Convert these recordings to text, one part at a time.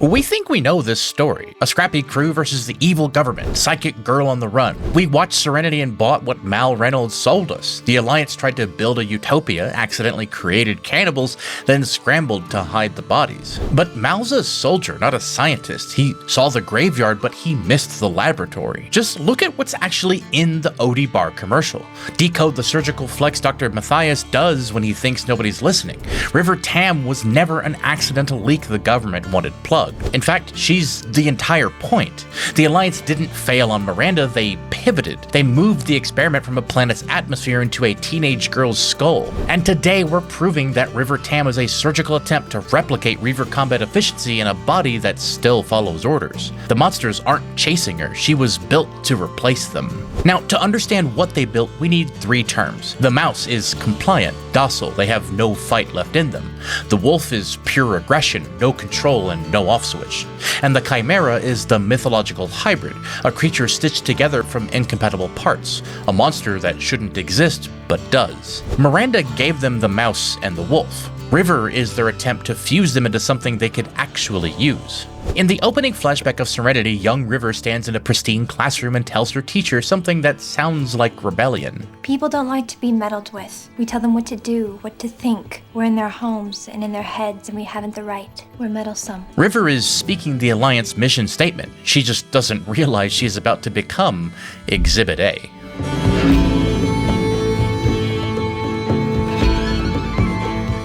We think we know this story. A scrappy crew versus the evil government, psychic girl on the run. We watched Serenity and bought what Mal Reynolds sold us. The Alliance tried to build a utopia, accidentally created cannibals, then scrambled to hide the bodies. But Mal's a soldier, not a scientist. He saw the graveyard, but he missed the laboratory. Just look at what's actually in the Oaty bar commercial. Decode the surgical flex Dr. Matthias does when he thinks nobody's listening. River Tam was never an accidental leak the government wanted plugged. In fact, she's the entire point. The Alliance didn't fail on Miranda, they pivoted. They moved the experiment from a planet's atmosphere into a teenage girl's skull. And today we're proving that River Tam is a surgical attempt to replicate Reaver combat efficiency in a body that still follows orders. The monsters aren't chasing her, she was built to replace them. Now, to understand what they built, we need three terms. The mouse is compliant, docile, they have no fight left in them. The wolf is pure aggression, no control and no off switch. And the chimera is the mythological hybrid, a creature stitched together from incompatible parts, a monster that shouldn't exist but does. Miranda gave them the mouse and the wolf. River is their attempt to fuse them into something they could actually use. In the opening flashback of Serenity, young River stands in a pristine classroom and tells her teacher something that sounds like rebellion. People don't like to be meddled with. We tell them what to do, what to think. We're in their homes and in their heads, and we haven't the right. We're meddlesome. River is speaking the Alliance mission statement. She just doesn't realize she's about to become Exhibit A.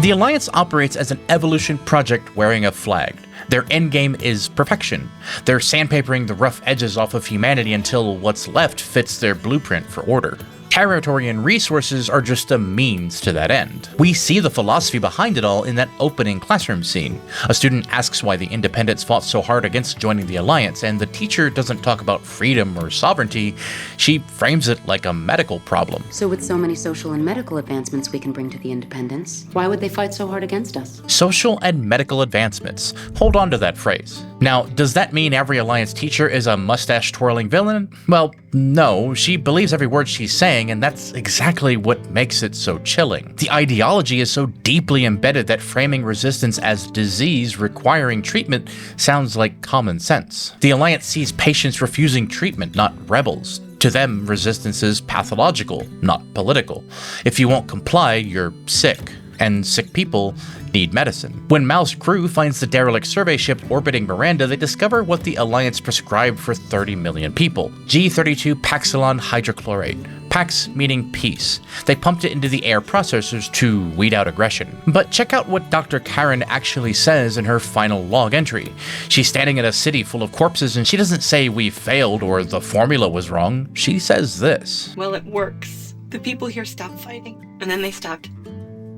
The Alliance operates as an evolution project wearing a flag. Their endgame is perfection. They're sandpapering the rough edges off of humanity until what's left fits their blueprint for order. Territory and resources are just a means to that end. We see the philosophy behind it all in that opening classroom scene. A student asks why the Independents fought so hard against joining the Alliance, and the teacher doesn't talk about freedom or sovereignty. She frames it like a medical problem. So with so many social and medical advancements we can bring to the Independents, why would they fight so hard against us? Social and medical advancements. Hold on to that phrase. Now, does that mean every Alliance teacher is a mustache-twirling villain? Well, no, she believes every word she's saying, and that's exactly what makes it so chilling. The ideology is so deeply embedded that framing resistance as disease requiring treatment sounds like common sense. The Alliance sees patients refusing treatment, not rebels. To them, resistance is pathological, not political. If you won't comply, you're sick. And sick people need medicine. When Mal's crew finds the derelict survey ship orbiting Miranda, they discover what the Alliance prescribed for 30 million people: G32 Paxilon hydrochlorate. Pax meaning peace. They pumped it into the air processors to weed out aggression. But check out what Dr. Karen actually says in her final log entry. She's standing in a city full of corpses and she doesn't say we failed or the formula was wrong. She says this. Well, it works. The people here stopped fighting, and then they stopped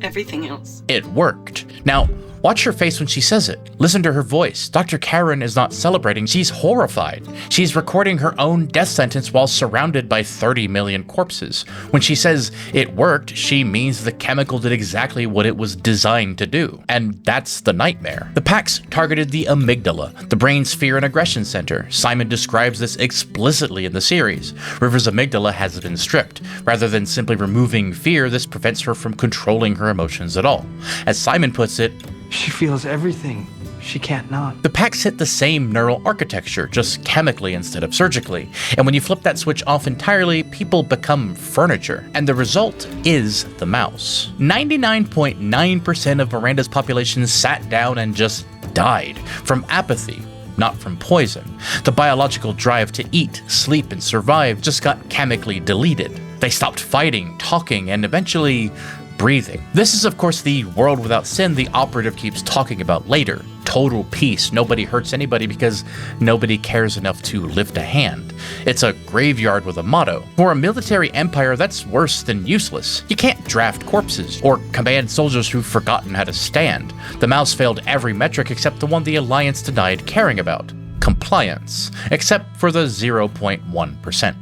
everything else. It worked. Now, watch her face when she says it. Listen to her voice. Dr. Karen is not celebrating, she's horrified. She's recording her own death sentence while surrounded by 30 million corpses. When she says it worked, she means the chemical did exactly what it was designed to do. And that's the nightmare. The Pax targeted the amygdala, the brain's fear and aggression center. Simon describes this explicitly in the series. River's amygdala has been stripped. Rather than simply removing fear, this prevents her from controlling her emotions at all. As Simon puts it, she feels everything. She can't not. The Pax hit the same neural architecture, just chemically instead of surgically. And when you flip that switch off entirely, people become furniture. And the result is the mouse. 99.9% of Miranda's population sat down and just died from apathy, not from poison. The biological drive to eat, sleep, and survive just got chemically deleted. They stopped fighting, talking, and eventually breathing. This is of course the world without sin the operative keeps talking about later. Total peace, nobody hurts anybody because nobody cares enough to lift a hand. It's a graveyard with a motto. For a military empire, that's worse than useless. You can't draft corpses or command soldiers who've forgotten how to stand. The mouse failed every metric except the one the Alliance denied caring about: compliance, except for the 0.1%.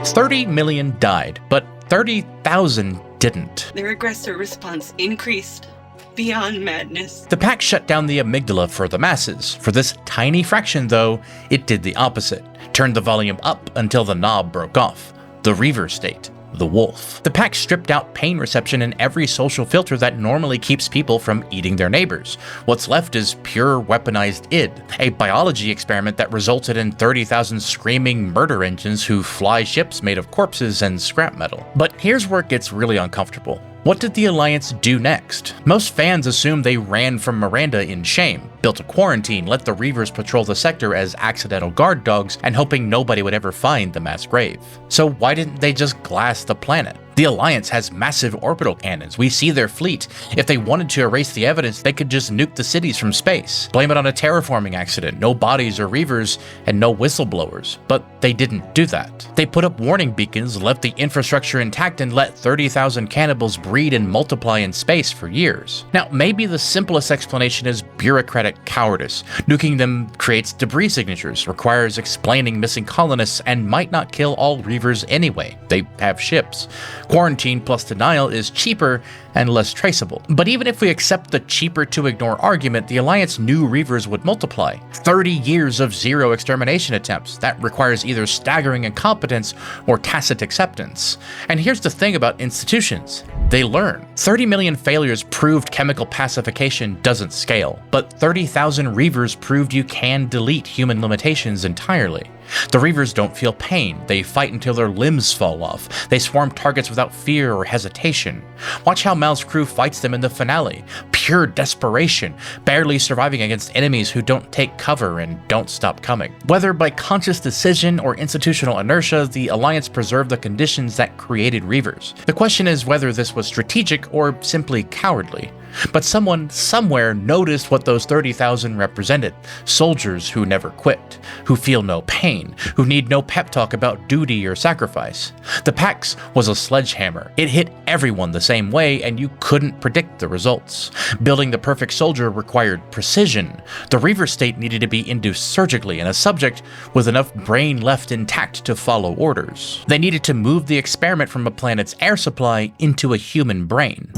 30 million died, but 30,000 didn't. Their aggressor response increased beyond madness. The Pax shut down the amygdala for the masses. For this tiny fraction, though, it did the opposite. Turned the volume up until the knob broke off. The REAVER state. the wolf. The pack stripped out pain reception and every social filter that normally keeps people from eating their neighbors. What's left is pure weaponized id, a biology experiment that resulted in 30,000 screaming murder engines who fly ships made of corpses and scrap metal. But here's where it gets really uncomfortable. What did the Alliance do next? Most fans assume they ran from Miranda in shame, built a quarantine, let the Reavers patrol the sector as accidental guard dogs, and hoping nobody would ever find the mass grave. So why didn't they just glass the planet? The Alliance has massive orbital cannons. We see their fleet. If they wanted to erase the evidence, they could just nuke the cities from space. Blame it on a terraforming accident. No bodies or Reavers and no whistleblowers. But they didn't do that. They put up warning beacons, left the infrastructure intact, and let 30,000 cannibals breed and multiply in space for years. Now, maybe the simplest explanation is bureaucratic cowardice. Nuking them creates debris signatures, requires explaining missing colonists, and might not kill all Reavers anyway. They have ships. Quarantine plus denial is cheaper and less traceable. But even if we accept the cheaper to ignore argument, the Alliance knew Reavers would multiply. 30 years of zero extermination attempts. That requires either staggering incompetence or tacit acceptance. And here's the thing about institutions. They learn. 30 million failures proved chemical pacification doesn't scale, but 30,000 Reavers proved you can delete human limitations entirely. The Reavers don't feel pain. They fight until their limbs fall off. They swarm targets without fear or hesitation. Watch how Mal's crew fights them in the finale. Pure desperation, barely surviving against enemies who don't take cover and don't stop coming. Whether by conscious decision or institutional inertia, the Alliance preserved the conditions that created Reavers. The question is whether this was strategic or simply cowardly. But someone somewhere noticed what those 30,000 represented. Soldiers who never quit, who feel no pain, who need no pep talk about duty or sacrifice. The Pax was a sledgehammer. It hit everyone the same way, and you couldn't predict the results. Building the perfect soldier required precision. The Reaver state needed to be induced surgically in a subject with enough brain left intact to follow orders. They needed to move the experiment from a planet's air supply into a human brain.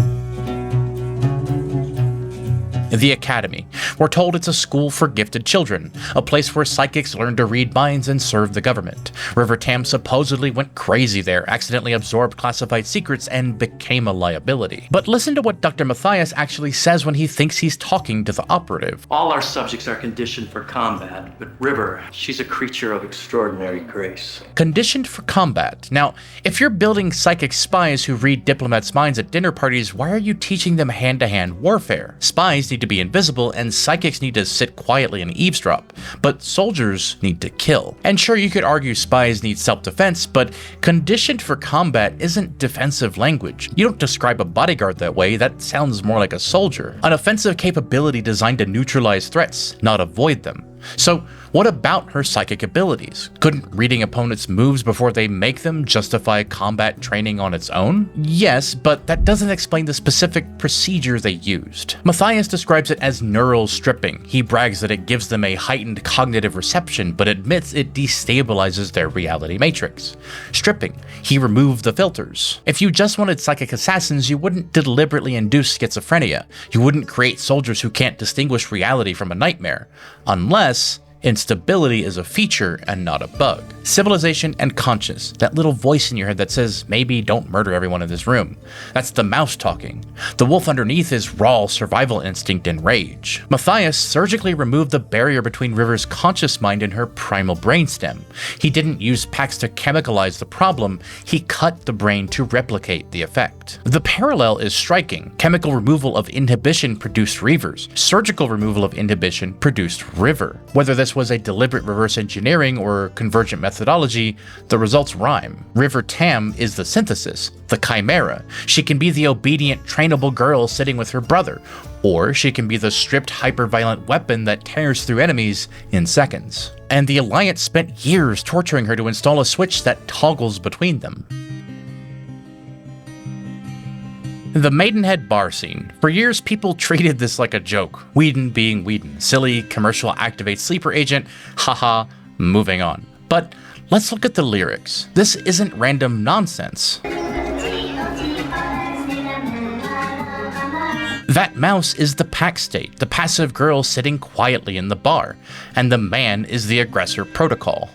The Academy. We're told it's a school for gifted children, a place where psychics learn to read minds and serve the government. River Tam supposedly went crazy there, accidentally absorbed classified secrets, and became a liability. But listen to what Dr. Matthias actually says when he thinks he's talking to the operative. All our subjects are conditioned for combat, but River, she's a creature of extraordinary grace. Conditioned for combat. Now, if you're building psychic spies who read diplomats' minds at dinner parties, why are you teaching them hand-to-hand warfare? Spies need to be invisible, and psychics need to sit quietly and eavesdrop, but soldiers need to kill. And sure, you could argue spies need self-defense, but conditioned for combat isn't defensive language. You don't describe a bodyguard that way. That sounds more like a soldier. An offensive capability designed to neutralize threats, not avoid them. So, what about her psychic abilities? Couldn't reading opponents' moves before they make them justify combat training on its own? Yes, but that doesn't explain the specific procedure they used. Matthias describes it as neural stripping. He brags that it gives them a heightened cognitive reception, but admits it destabilizes their reality matrix. Stripping. He removed the filters. If you just wanted psychic assassins, you wouldn't deliberately induce schizophrenia. You wouldn't create soldiers who can't distinguish reality from a nightmare. Unless instability is a feature and not a bug. Civilization and conscience, that little voice in your head that says, maybe don't murder everyone in this room. That's the mouse talking. The wolf underneath is raw survival instinct and rage. Matthias surgically removed the barrier between River's conscious mind and her primal brainstem. He didn't use Pax to chemicalize the problem, he cut the brain to replicate the effect. The parallel is striking. Chemical removal of inhibition produced Reavers. Surgical removal of inhibition produced River. Whether this was a deliberate reverse engineering or convergent methodology, the results rhyme. River Tam is the synthesis, the chimera. She can be the obedient, trainable girl sitting with her brother, or she can be the stripped, hyper-violent weapon that tears through enemies in seconds. And the Alliance spent years torturing her to install a switch that toggles between them. The Maidenhead bar scene. For years, people treated this like a joke. Whedon being Whedon. Silly, commercial activate sleeper agent, haha, moving on. But let's look at the lyrics. This isn't random nonsense. That mouse is the pack state, the passive girl sitting quietly in the bar, and the man is the aggressor protocol.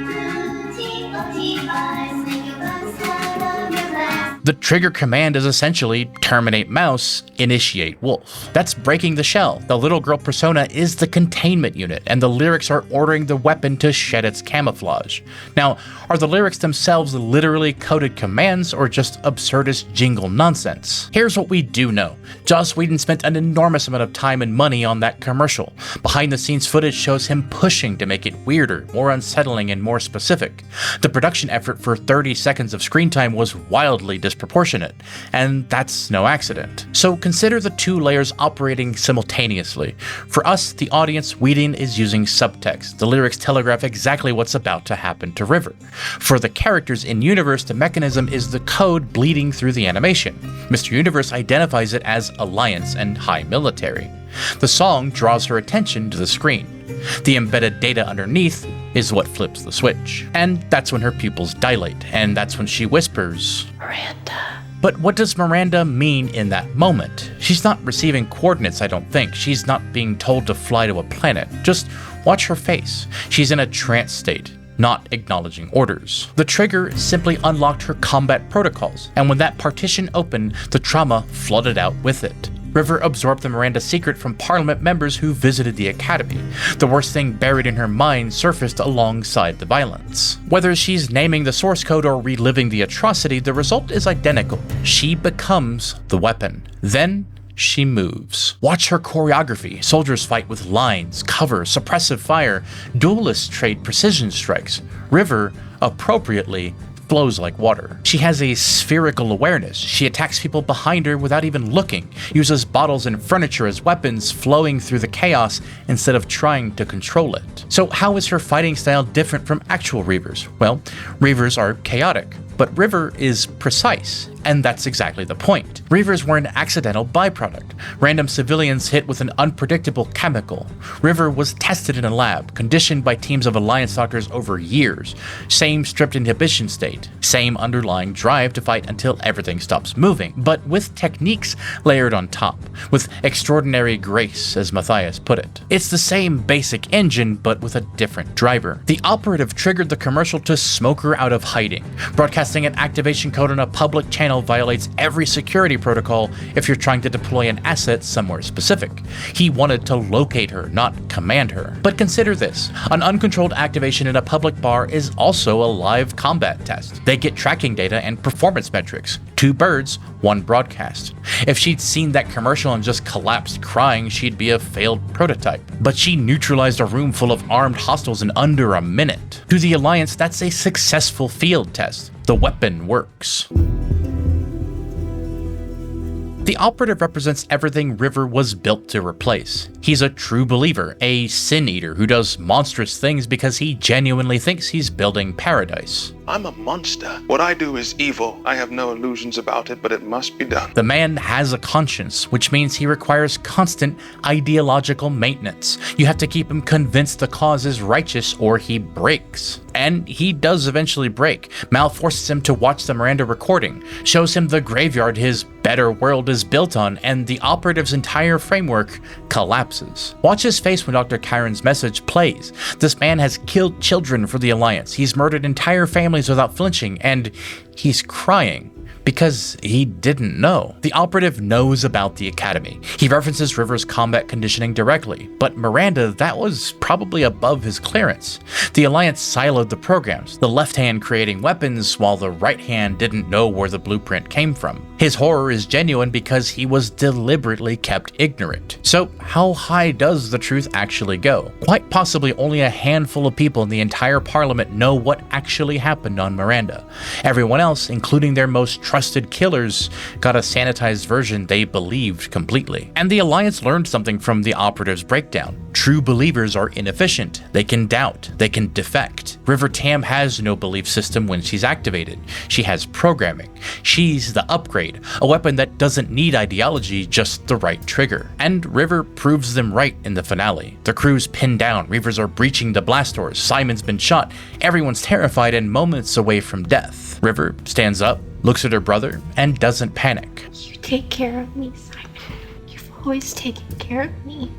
The trigger command is essentially terminate mouse, initiate wolf. That's breaking the shell. The little girl persona is the containment unit, and the lyrics are ordering the weapon to shed its camouflage. Now, are the lyrics themselves literally coded commands or just absurdist jingle nonsense? Here's what we do know. Joss Whedon spent an enormous amount of time and money on that commercial. Behind the scenes footage shows him pushing to make it weirder, more unsettling, and more specific. The production effort for 30 seconds of screen time was wildly disproportionate, and that's no accident. So consider the two layers operating simultaneously. For us, the audience, Whedon is using subtext. The lyrics telegraph exactly what's about to happen to River. For the characters in-universe, the mechanism is the code bleeding through the animation. Mr. Universe identifies it as Alliance and High Military. The song draws her attention to the screen. The embedded data underneath is what flips the switch. And that's when her pupils dilate, and that's when she whispers, "Miranda." But what does Miranda mean in that moment? She's not receiving coordinates, I don't think. She's not being told to fly to a planet. Just watch her face. She's in a trance state, not acknowledging orders. The trigger simply unlocked her combat protocols, and when that partition opened, the trauma flooded out with it. River absorbed the Miranda secret from Parliament members who visited the Academy. The worst thing buried in her mind surfaced alongside the violence. Whether she's naming the source code or reliving the atrocity, the result is identical. She becomes the weapon. Then she moves. Watch her choreography. Soldiers fight with lines, cover, suppressive fire. Duelists trade precision strikes. River, appropriately, flows like water. She has a spherical awareness. She attacks people behind her without even looking, uses bottles and furniture as weapons, flowing through the chaos instead of trying to control it. So how is her fighting style different from actual Reavers? Well, Reavers are chaotic, but River is precise, and that's exactly the point. Reavers were an accidental byproduct. Random civilians hit with an unpredictable chemical. River was tested in a lab, conditioned by teams of Alliance doctors over years. Same stripped inhibition state, same underlying drive to fight until everything stops moving, but with techniques layered on top, with extraordinary grace, as Matthias put it. It's the same basic engine, but with a different driver. The operative triggered the commercial to smoke her out of hiding. Broadcasting an activation code on a public channel violates every security protocol if you're trying to deploy an asset somewhere specific. He wanted to locate her, not command her. But consider this. An uncontrolled activation in a public bar is also a live combat test. They get tracking data and performance metrics. 2 birds, 1 broadcast. If she'd seen that commercial and just collapsed crying, she'd be a failed prototype. But she neutralized a room full of armed hostiles in under a minute. To the Alliance, that's a successful field test. The weapon works. The operative represents everything River was built to replace. He's a true believer, a sin eater who does monstrous things because he genuinely thinks he's building paradise. I'm a monster. What I do is evil. I have no illusions about it, but it must be done. The man has a conscience, which means he requires constant ideological maintenance. You have to keep him convinced the cause is righteous or he breaks. And he does eventually break. Mal forces him to watch the Miranda recording, shows him the graveyard his better world is built on, and the operative's entire framework collapses. Watch his face when Dr. Chiron's message plays. This man has killed children for the Alliance. He's murdered entire families without flinching, and he's crying because he didn't know. The operative knows about the Academy. He references River's combat conditioning directly, but Miranda, that was probably above his clearance. The Alliance siloed the programs, the left hand creating weapons while the right hand didn't know where the blueprint came from. His horror is genuine because he was deliberately kept ignorant. So how high does the truth actually go? Quite possibly only a handful of people in the entire Parliament know what actually happened on Miranda. Everyone else, including their most trusted killers, got a sanitized version they believed completely. And the Alliance learned something from the operative's breakdown. True believers are inefficient. They can doubt. They can defect. River Tam has no belief system when she's activated. She has programming. She's the upgrade, a weapon that doesn't need ideology, just the right trigger. And River proves them right in the finale. The crew's pinned down. Reavers are breaching the blast doors. Simon's been shot. Everyone's terrified and moments away from death. River stands up, looks at her brother, and doesn't panic. You take care of me, Simon. You've always taken care of me.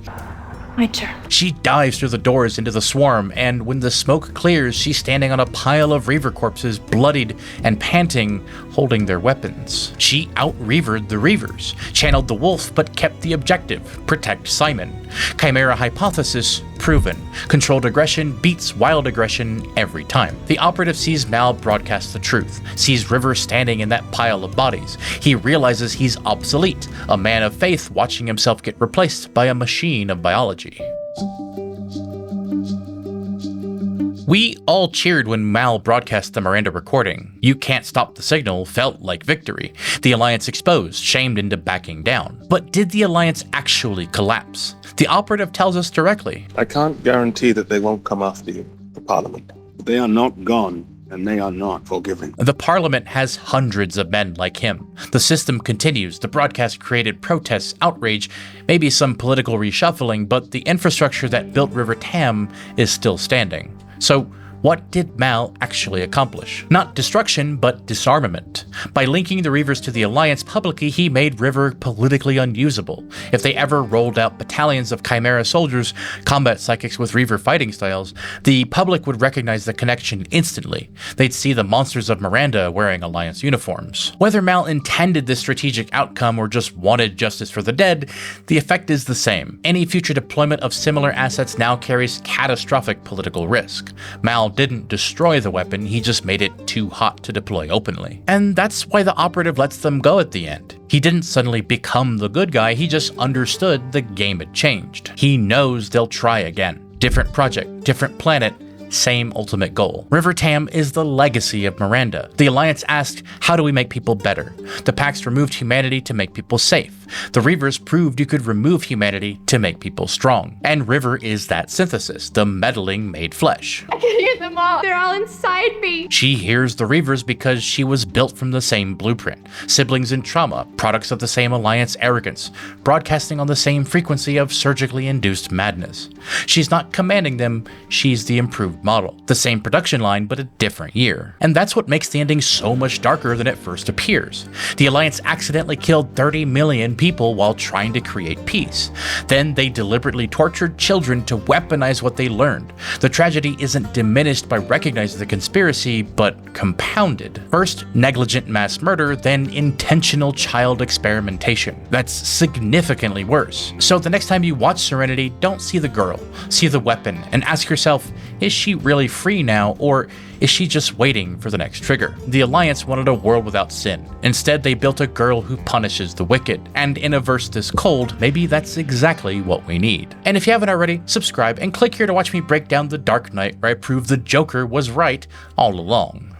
My turn. She dives through the doors into the swarm, and when the smoke clears, she's standing on a pile of Reaver corpses, bloodied and panting, holding their weapons. She out-Reavered the Reavers, channeled the wolf, but kept the objective: protect Simon. Chimera hypothesis proven. Controlled aggression beats wild aggression every time. The operative sees Mal broadcast the truth, sees River standing in that pile of bodies. He realizes he's obsolete, a man of faith watching himself get replaced by a machine of biology. We all cheered when Mal broadcast the Miranda recording. "You can't stop the signal" felt like victory. The Alliance exposed, shamed into backing down. But did the Alliance actually collapse? The operative tells us directly. I can't guarantee that they won't come after you, the Parliament. They are not gone, and they are not forgiving. The Parliament has hundreds of men like him. The system continues. The broadcast created protests, outrage, maybe some political reshuffling, but the infrastructure that built River Tam is still standing. So, what did Mal actually accomplish? Not destruction, but disarmament. By linking the Reavers to the Alliance publicly, he made River politically unusable. If they ever rolled out battalions of Chimera soldiers, combat psychics with Reaver fighting styles, the public would recognize the connection instantly. They'd see the monsters of Miranda wearing Alliance uniforms. Whether Mal intended this strategic outcome or just wanted justice for the dead, the effect is the same. Any future deployment of similar assets now carries catastrophic political risk. Mal didn't destroy the weapon, he just made it too hot to deploy openly. And that's why the operative lets them go at the end. He didn't suddenly become the good guy, he just understood the game had changed. He knows they'll try again. Different project, different planet, same ultimate goal. River Tam is the legacy of Miranda. The Alliance asked, how do we make people better? The Pax removed humanity to make people safe. The Reavers proved you could remove humanity to make people strong. And River is that synthesis, the meddling made flesh. I can hear them all. They're all inside me. She hears the Reavers because she was built from the same blueprint. Siblings in trauma, products of the same Alliance arrogance, broadcasting on the same frequency of surgically induced madness. She's not commanding them, she's the improved model. The same production line, but a different year. And that's what makes the ending so much darker than it first appears. The Alliance accidentally killed 30 million people while trying to create peace. Then they deliberately tortured children to weaponize what they learned. The tragedy isn't diminished by recognizing the conspiracy, but compounded. First, negligent mass murder, then intentional child experimentation. That's significantly worse. So the next time you watch Serenity, don't see the girl, see the weapon, and ask yourself, is she really free now, or is she just waiting for the next trigger? The Alliance wanted a world without sin. Instead, they built a girl who punishes the wicked. And in a verse this cold, maybe that's exactly what we need. And if you haven't already, subscribe and click here to watch me break down The Dark Knight, where I prove the Joker was right all along.